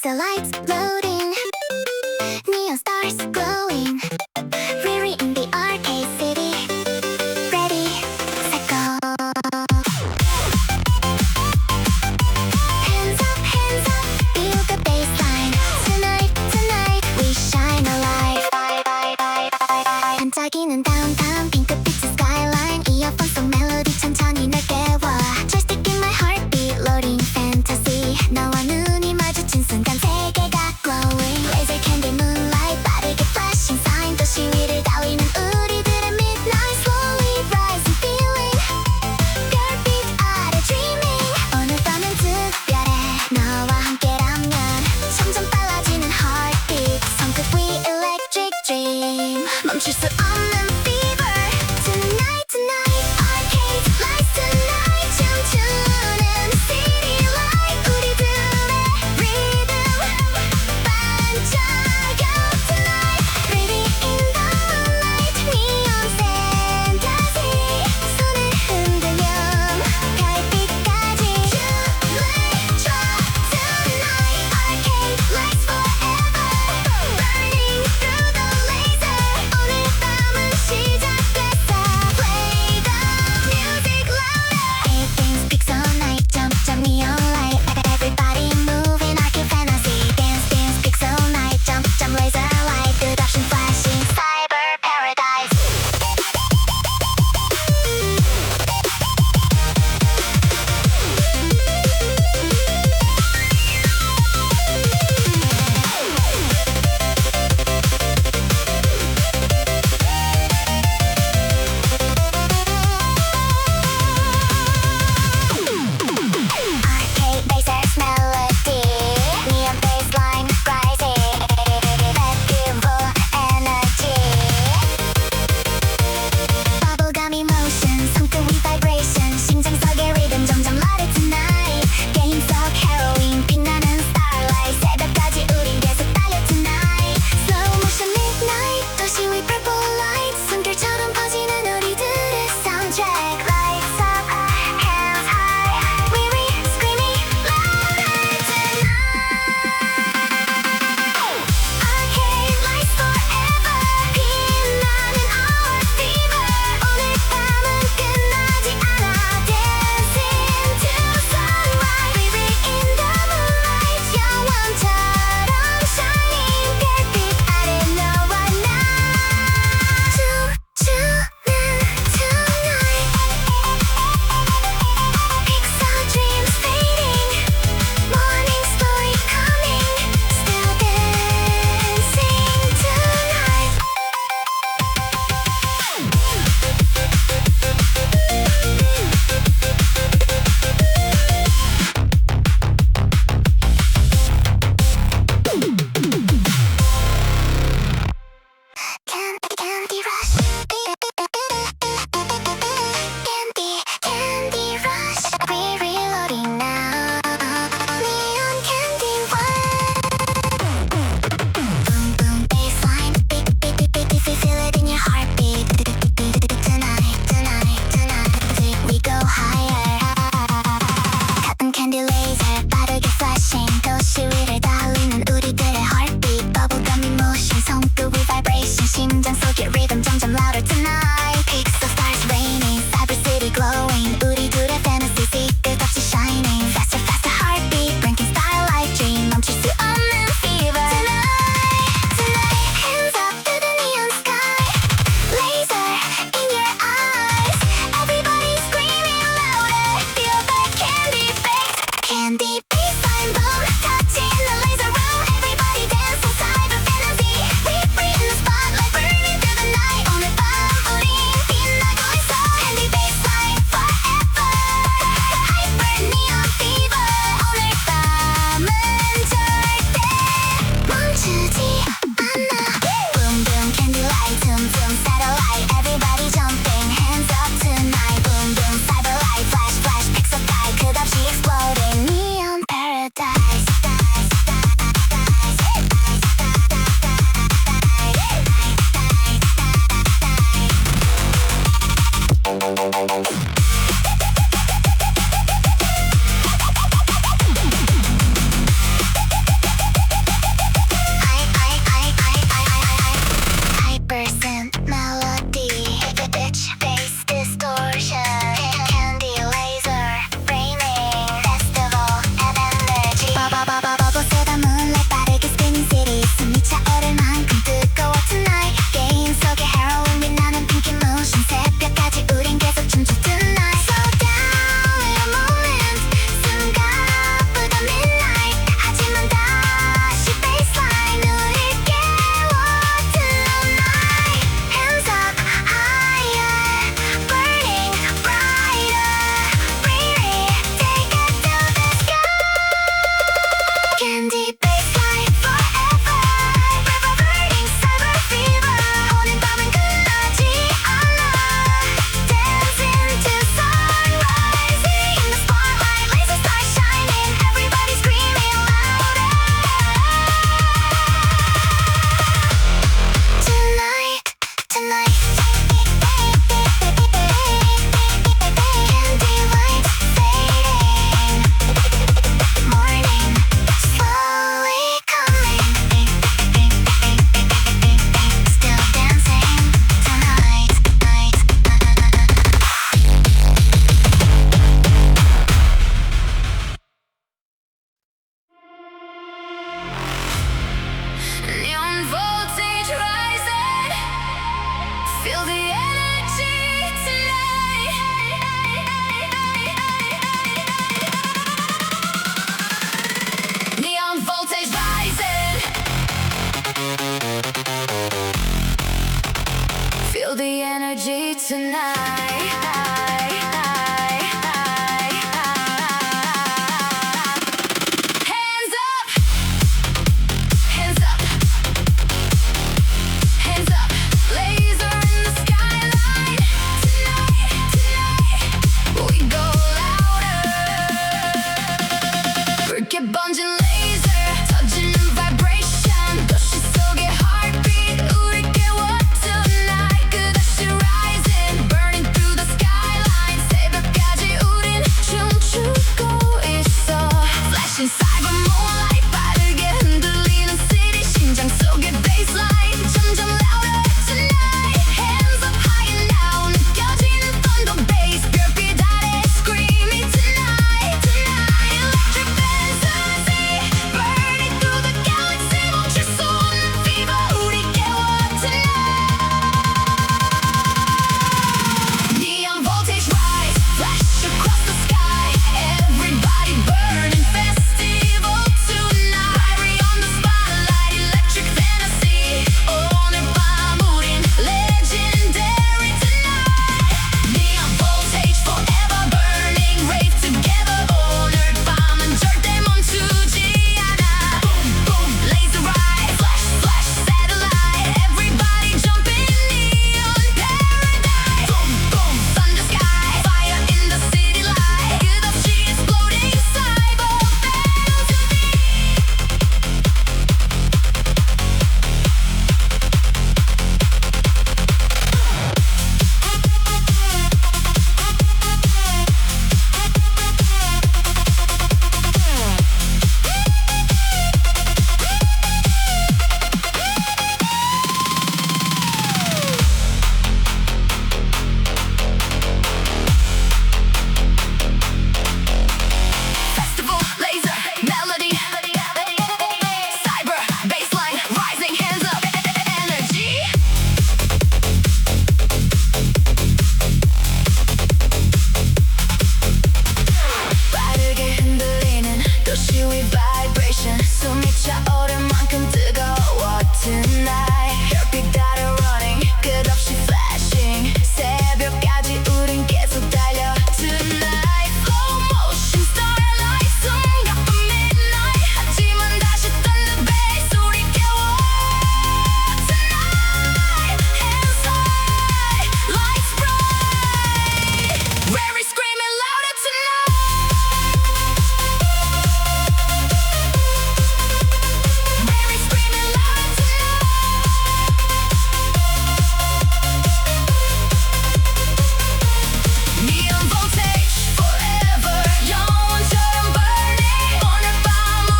the lights loading, neon stars glowing, RIRI in the arcade city, ready, set, go. Hands up, feel the bassline. Tonight, we shine a light. 반짝이는 downtown, 핑크빛의 skyline, 이어폰 속 멜로디 천천히 날 깨워. Joystick in my heartbeat, loading fantasy. 너와 눈이 마주친 순간 세계가 glowing. Laser candle moonlight, 빠르게 fly. Candy baseline forever. River burning cyber fever. 오늘 밤은 끝나지 않아. Dancing to sunrise. In the spotlight, laser stars shining. Everybody screaming louder. Tonight, tonight. Candy lights fading. Morning slowly coming. Still dancing tonight. Neon voltage rising. Feel the energy tonight. Neon voltage rising. Feel the energy tonight. Hands up. Hands up. Hands up. Laser in the skyline. Tonight. We go louder. Cricket bungeing laser. Touching vibration. 도시 속의 heartbeat. 우리 깨워 tonight. 끝없이 rising. Burning through the skyline. 새벽까지 우린 춤추고 있어. Flashing cyber moonlight. 빠르게 흔들리는 city. 심장 속의 baseline. 점점 louder tonight. Hands up high and now. 느껴지는 thunder bass. 별빛 아래 screaming tonight. Electric fantasy. Burning through the galaxy. 멈출 수 없는 fever. 우리 깨워 tonight. Neon voltage rise. Flash across the sky. Everybody burning festival tonight. RIRI on the spotlight. Electric fantasy. 오늘 밤 우린 legendary tonight. Neon voltage forever burning. Rave together. 오늘 밤은 절대 멈추지 않아. Boom boom laser rise. Flash flash satellite. Everybody jumping neon paradise. Boom boom thunder sky. Fire in the city light. 끝없이 exploding cyber fantasy. Festival, laser, melody, cyber, baseline, rising, hands up, energy. 빠르게 흔들리는 도시 위 vibration. 숨이 차오를 만큼 뜨거워 tonight. 별빛 아래 running, 끝없이 flashing. 새벽까지 우린 계속 달려 tonight. Slow motion starlight. 숨가쁜 midnight. 하지만 다시 thunder bass. 우리 깨워 tonight. Hands high, lights bright. RIRI screaming louder tonight. RIRI screaming louder tonight. Neon voltage forever. 영원처럼 burning. 오늘 밤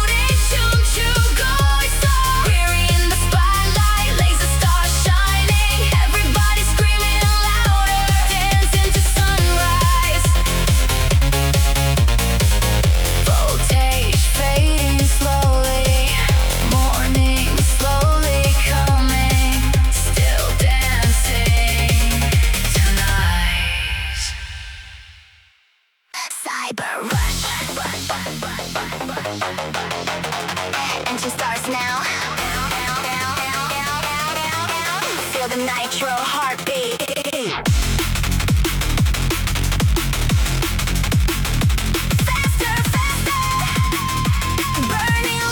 우리 춤추고 있어. RIRI in the spotlight. Laser stars shining. Everybody screaming louder. Dancing to sunrise. Voltage fading slowly. Morning slowly coming. Still dancing tonight. Cyber rush. Engine starts now. Feel the nitro heartbeat. Faster, faster. Burning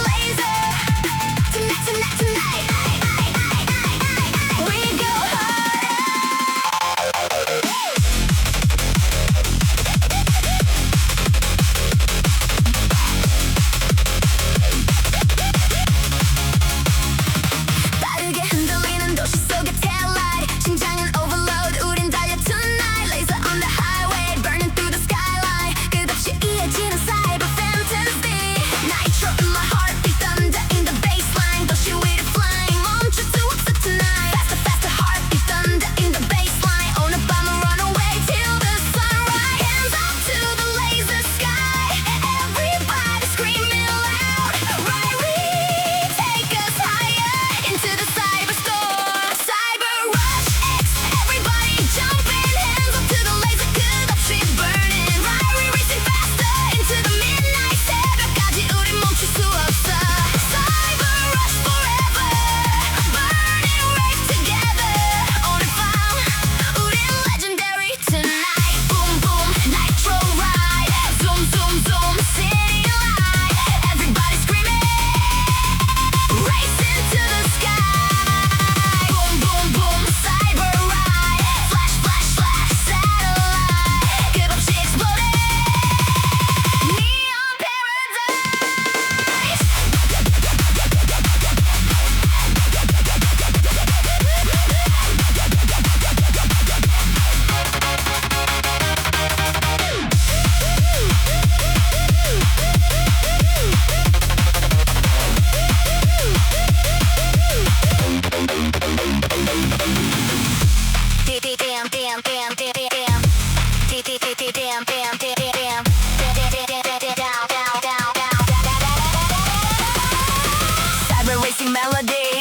pulsating melody,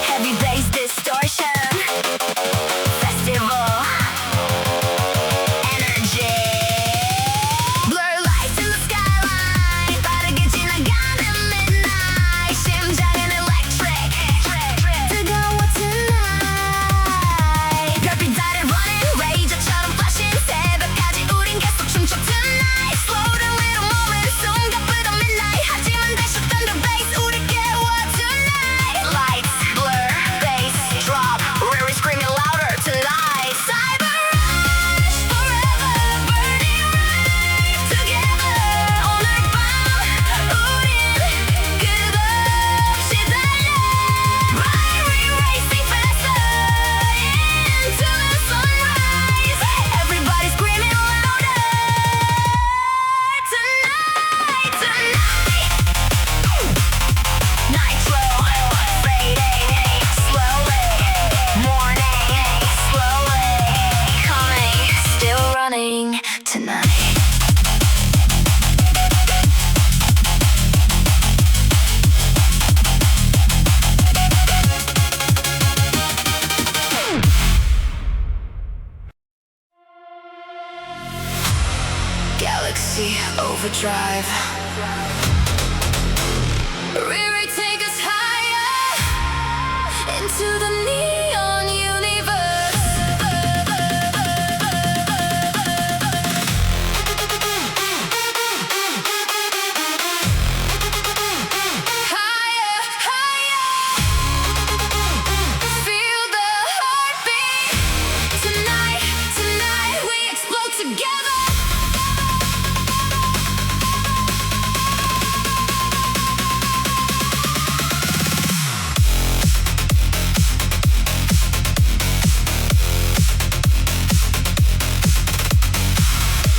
heavy bass distortion, festival energy. Blur lights in the skyline, 빠르게 지나가는 midnight. 심장은 electric, 뜨거워 tonight. 별빛 아래 running, 레이저처럼 flashing. 새벽까지 우린 계속 춤춰 tonight. Slow down little moment, 숨가쁘던 midnight. 하지만 다시 thunder bass, 우릴 깨워 tonight. Lights, blur, bass, drop, RIRI screaming louder tonight. Cyber rush, forever burning right together. 오늘 밤 우린 끝없이 달려. RIRI racing faster into the sunrise. Everybody screaming louder tonight, tonight. Nitro fading slowly, morning slowly coming, still running tonight. Galaxy overdrive. RIRI, take us higher into the neon universe. Higher, higher. Feel the heartbeat. Tonight, tonight we explode together.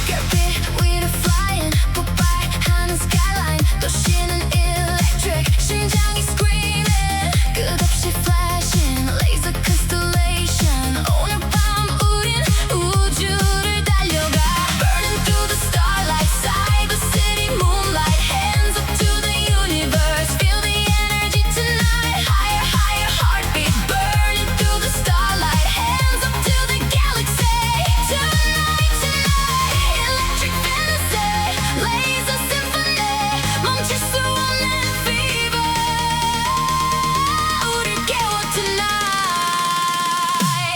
별빛 위로 flying, 폭발하는 skyline. 도시는 electric, 심장이 screaming. 끝없이 flashing, laser constellation. 오늘 밤 우린 우주를 달려가. Burning through the starlight, cyber city moonlight. Hands up to the universe, feel the energy tonight. Higher, higher heartbeat, burning through the starlight. Hands up to the galaxy. Tonight, tonight, electric fantasy, laser symphony. 멈출 수 없는 fever. 우릴 깨워 tonight.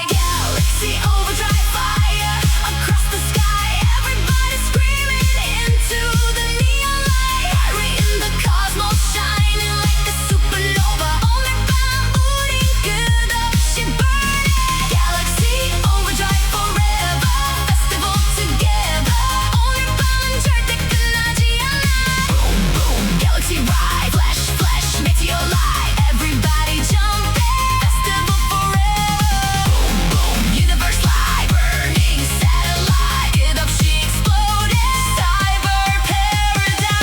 Galaxy overdrive, fire across the sky. Everybody screaming into the neon light. RIRI in the cosmos, shining like a supernova. 오늘 밤 우린 끝없이 burning. Galaxy overdrive forever, festival together. 오늘 밤은 절대 끝나지 않아. Boom boom, galaxy ride, flash flash, meteor light. Everybody jumping, festival forever. Boom boom, universe light, burning satellite. 끝없이 exploding, cyber paradise.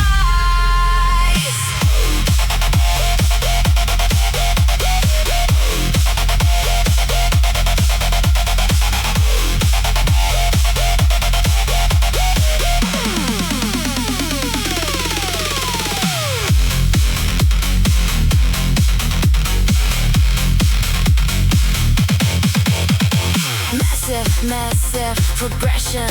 Massive, massive progression.